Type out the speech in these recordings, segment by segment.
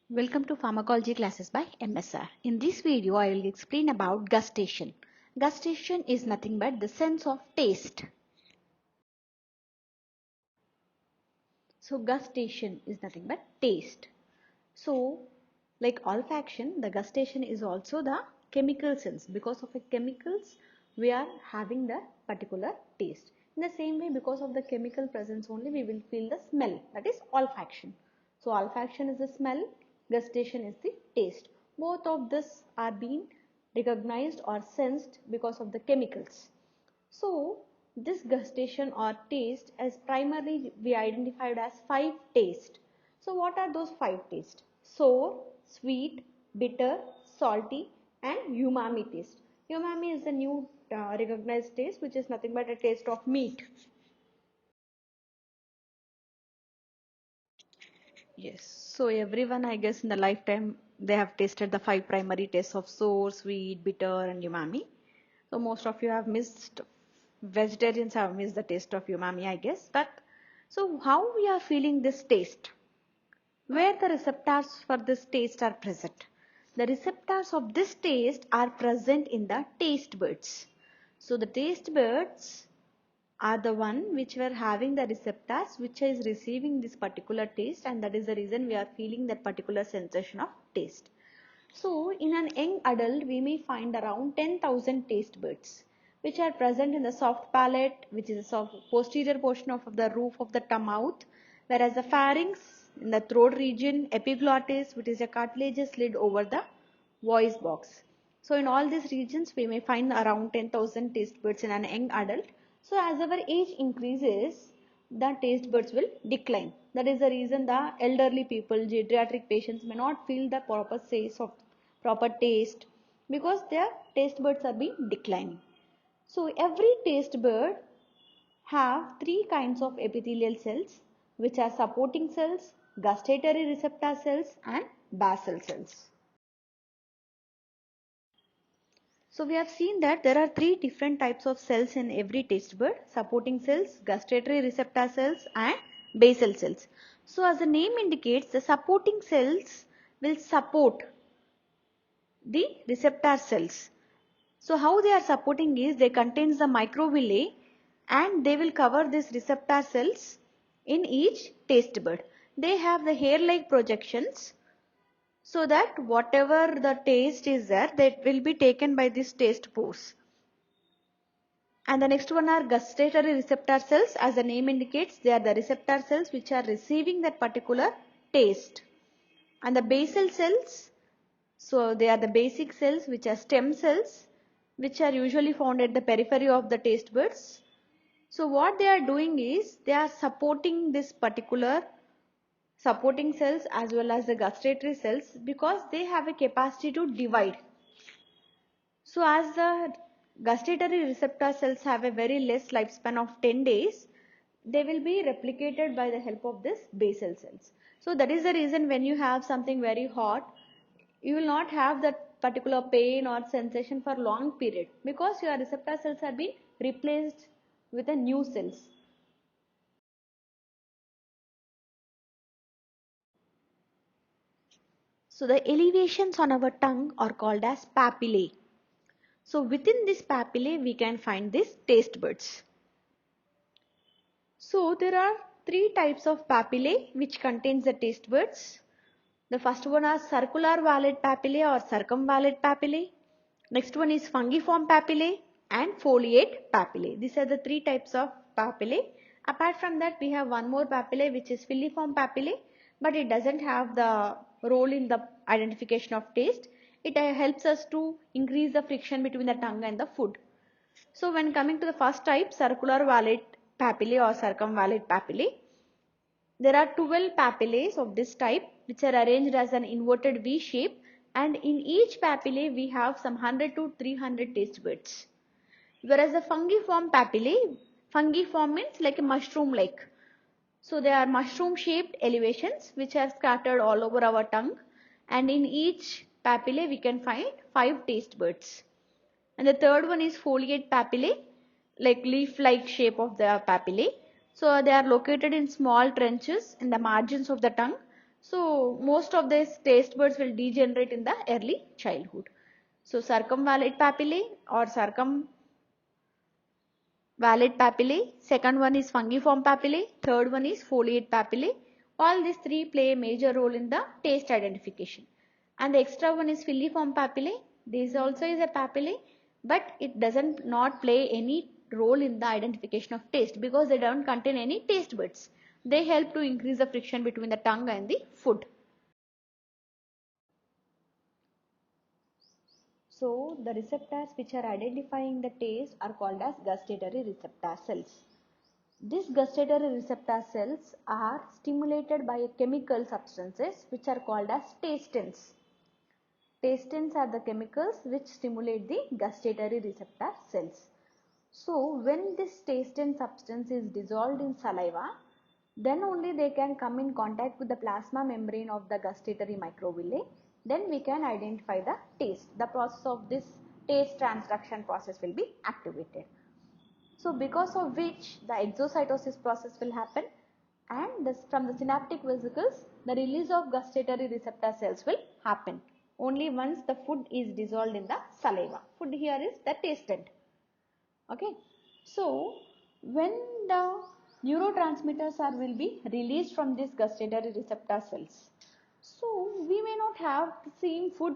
Welcome to Pharmacology classes by MSR. In this video, I will explain about gustation. Gustation is nothing but the sense of taste. So gustation is nothing but taste. So like olfaction, the gustation is also the chemical sense. Because of the chemicals, we are having the particular taste. In the same way, because of the chemical presence only, we will feel the smell. That is olfaction. So olfaction is the smell, gustation is the taste. Both of this are being recognized or sensed because of the chemicals. So this gustation or taste as primarily we identified as 5 tastes. So what are those 5 tastes? Sour, sweet, bitter, salty and umami taste. Umami is the new recognized taste, which is nothing but a taste of meat. Yes, so everyone, I guess, in the lifetime they have tasted the 5 primary tastes of sour, sweet, bitter and umami. So most of you have missed, vegetarians have missed the taste of umami, I guess. But so how we are feeling this taste? Where the receptors for this taste are present? The receptors of this taste are present in the taste buds. So the taste buds are the one which were having the receptors which is receiving this particular taste, and that is the reason we are feeling that particular sensation of taste. So in an young adult we may find around 10,000 taste buds which are present in the soft palate, which is the soft posterior portion of the roof of the mouth, whereas the pharynx in the throat region, epiglottis, which is a cartilaginous lid over the voice box. So in all these regions we may find around 10,000 taste buds in an young adult. So as our age increases, the taste buds will decline. That is the reason the elderly people, geriatric patients may not feel the proper taste of proper taste because their taste buds are being declining. So every taste bud have 3 kinds of epithelial cells, which are supporting cells, gustatory receptor cells and basal cells. So we have seen that there are 3 different types of cells in every taste bud: supporting cells, gustatory receptor cells and basal cells. So as the name indicates, the supporting cells will support the receptor cells. So how they are supporting is they contains the microvilli and they will cover these receptor cells in each taste bud. They have the hair-like projections so that whatever the taste is there, that will be taken by these taste pores. And the next one are gustatory receptor cells. As the name indicates, they are the receptor cells which are receiving that particular taste. And the basal cells, so they are the basic cells which are stem cells which are usually found at the periphery of the taste buds. So what they are doing is they are supporting this particular supporting cells as well as the gustatory cells because they have a capacity to divide. So as the gustatory receptor cells have a very less lifespan of 10 days, they will be replicated by the help of this basal cells. So that is the reason when you have something very hot, you will not have that particular pain or sensation for long period because your receptor cells are being replaced with a new cells. So the elevations on our tongue are called as papillae. So within this papillae we can find these taste buds. So there are 3 types of papillae which contains the taste buds. The first one are circular valid papillae or circumvallate papillae. Next one is fungiform papillae and foliate papillae. These are the 3 types of papillae. Apart from that, we have one more papillae which is filiform papillae, but it doesn't have the role in the identification of taste. It helps us to increase the friction between the tongue and the food. So when coming to the first type, circular valid papillae or circumvallate papillae, there are 12 papillae of this type which are arranged as an inverted V shape, and in each papillae we have some 100 to 300 taste buds. Whereas the fungiform papillae, fungiform means like a mushroom like. So they are mushroom shaped elevations which are scattered all over our tongue, and in each papillae we can find 5 taste buds. And the third one is foliate papillae, like leaf like shape of the papillae. So they are located in small trenches in the margins of the tongue So most of these taste buds will degenerate in the early childhood. So circumvallate papillae or circumvallate papillae. Second one is fungiform papillae. Third one is foliate papillae. All these three play a major role in the taste identification. And the extra one is filiform papillae. This also is a papillae, but it doesn't not play any role in the identification of taste because they don't contain any taste buds. They help to increase the friction between the tongue and the food. So the receptors which are identifying the taste are called as gustatory receptor cells. These gustatory receptor cells are stimulated by chemical substances which are called as tastins. Tastins are the chemicals which stimulate the gustatory receptor cells. So when this tastin substance is dissolved in saliva, then only they can come in contact with the plasma membrane of the gustatory microvilli. Then we can identify the taste. The process of this taste transduction process will be activated. So because of which the exocytosis process will happen, and this, from the synaptic vesicles the release of gustatory receptor cells will happen only once the food is dissolved in the saliva. Food here is the tasted. Okay, so when the neurotransmitters are will be released from these gustatory receptor cells, so we may not have the same food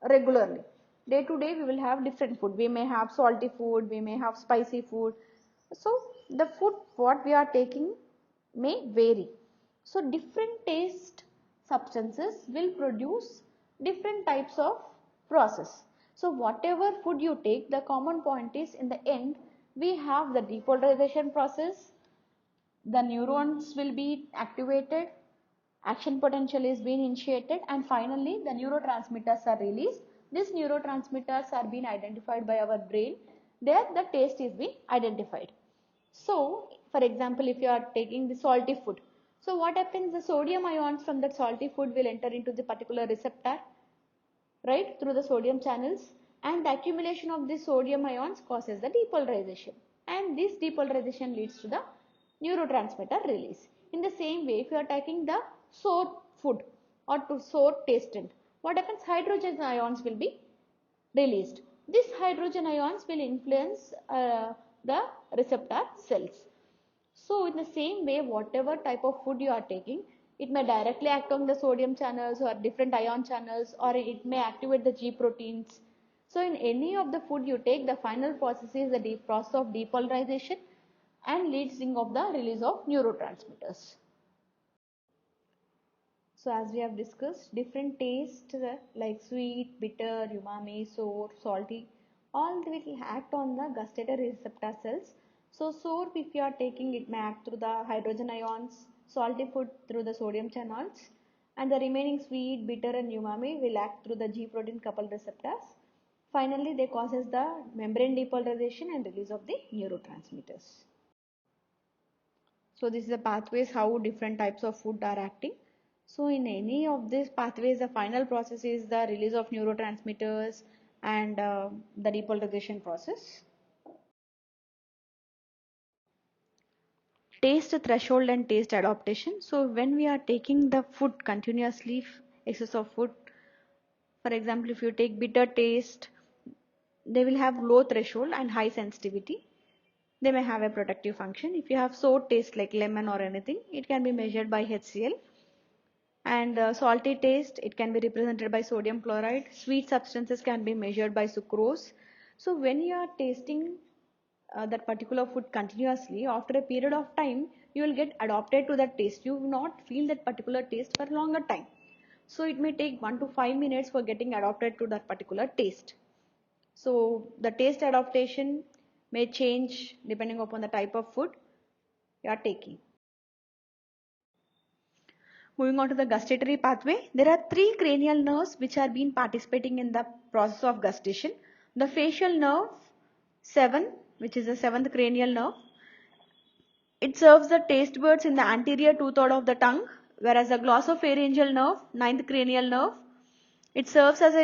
regularly. Day to day we will have different food. We may have salty food, we may have spicy food. So the food what we are taking may vary. So different taste substances will produce different types of process. So whatever food you take, the common point is in the end we have the depolarization process, the neurons will be activated, action potential is being initiated, and finally the neurotransmitters are released. These neurotransmitters are being identified by our brain. There the taste is being identified. So for example, if you are taking the salty food, so what happens, the sodium ions from that salty food will enter into the particular receptor, right, through the sodium channels, and the accumulation of the sodium ions causes the depolarization, and this depolarization leads to the neurotransmitter release. In the same way, if you are taking the sour food or to sour tasted, what happens, hydrogen ions will be released. These hydrogen ions will influence the receptor cells. So in the same way, whatever type of food you are taking, it may directly act on the sodium channels or different ion channels, or it may activate the G proteins. So in any of the food you take, the final process is the process of depolarization and leading of the release of neurotransmitters. So as we have discussed, different tastes like sweet, bitter, umami, sour, salty, all will act on the gustatory receptor cells. So sour, if you are taking, it may act through the hydrogen ions, salty food through the sodium channels, and the remaining sweet, bitter and umami will act through the G protein coupled receptors. Finally, they causes the membrane depolarization and release of the neurotransmitters. So this is the pathways how different types of food are acting. So in any of these pathways, the final process is the release of neurotransmitters and the depolarization process. Taste threshold and taste adaptation. So when we are taking the food continuously, excess of food, for example, if you take bitter taste, they will have low threshold and high sensitivity. They may have a protective function. If you have sour taste like lemon or anything, it can be measured by HCl. And salty taste, it can be represented by sodium chloride. Sweet substances can be measured by sucrose. So when you are tasting that particular food continuously, after a period of time you will get adopted to that taste. You will not feel that particular taste for longer time. So it may take 1 to 5 minutes for getting adopted to that particular taste. So the taste adaptation may change depending upon the type of food you are taking. Moving on to the gustatory pathway, there are three cranial nerves which are being participating in the process of gustation. The facial nerve 7, which is the seventh cranial nerve, it serves the taste buds in the anterior 2/3 of the tongue, whereas the glossopharyngeal nerve, ninth cranial nerve, it serves as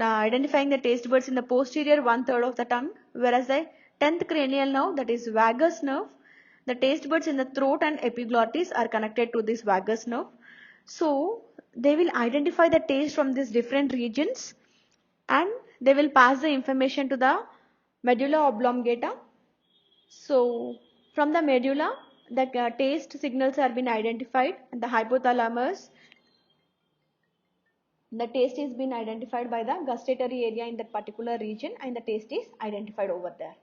identifying the taste buds in the posterior 1/3 of the tongue, whereas the 10th cranial nerve, that is vagus nerve, the taste buds in the throat and epiglottis are connected to this vagus nerve. So they will identify the taste from these different regions, and they will pass the information to the medulla oblongata. So from the medulla, the taste signals are being identified, and the hypothalamus, the taste is being identified by the gustatory area in that particular region, and the taste is identified over there.